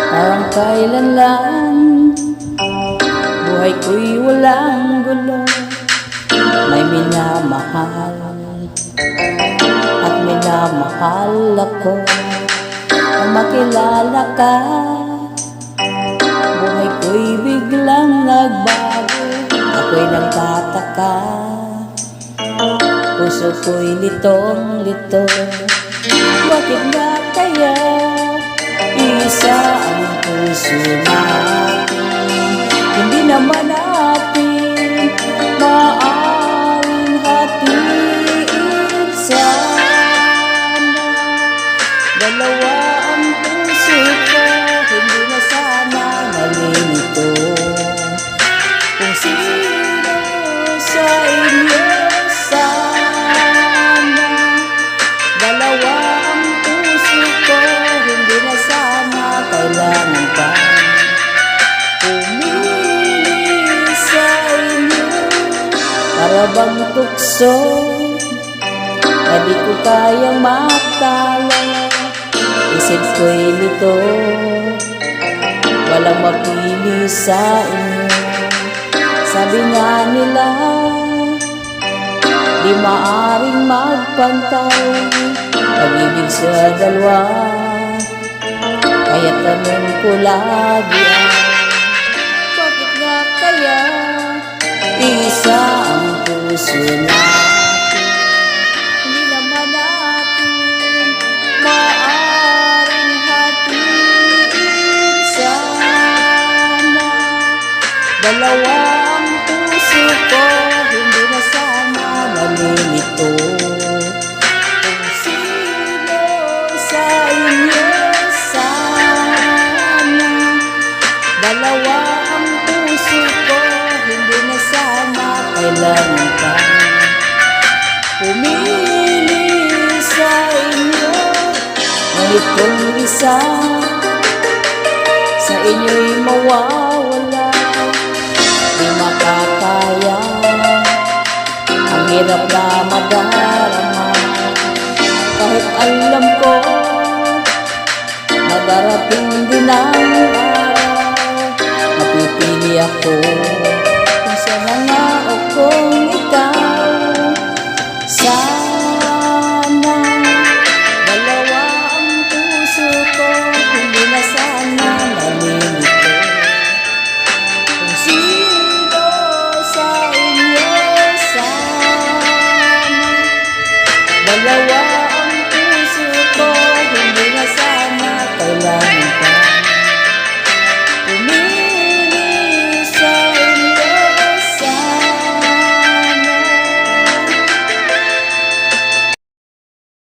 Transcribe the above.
Parang kailan lang buhay ko'y walang gulo. May minamahal at minamahal ako. Nang makilala ka, buhay ko'y biglang nagbago. Ako'y nagtataka, puso ko'y litong-lito. Bakit nga kaya isa ang puso natin? Hindi naman natin maaaring hatiin. Sana dalawa ang puso ko, hindi na sana nalilito. Kung sino sa inyo sana dalawa ang puso ko, hindi na sana kailangan pa pumili sa inyo. Para bang tukso na di ko kayang matalo. Isip ko'y lito, walang mapili sa inyo. Sabi nga nila, di maaring magpantay pag-ibig sa dalawa. Kaya tanong ko lagi, bakit nga kaya isa ang puso natin? Hindi naman natin maaring hatiin. Sana dalawa ang puso ko, hindi na sana nalilito. Kung sino sa inyo sana dalawa ang puso ko, hindi na sana kailangan pa pumili sa inyo. Ngunit kung isa sa inyo'y mawawala, di makakaya ang hirap na madarama. Kahit alam ko na darating din ang araw, napipili ako kung sana nga o kung ikaw. Sana dalawa ang puso ko, hindi na sana nalilito. Kung sino sa inyo sana dalawa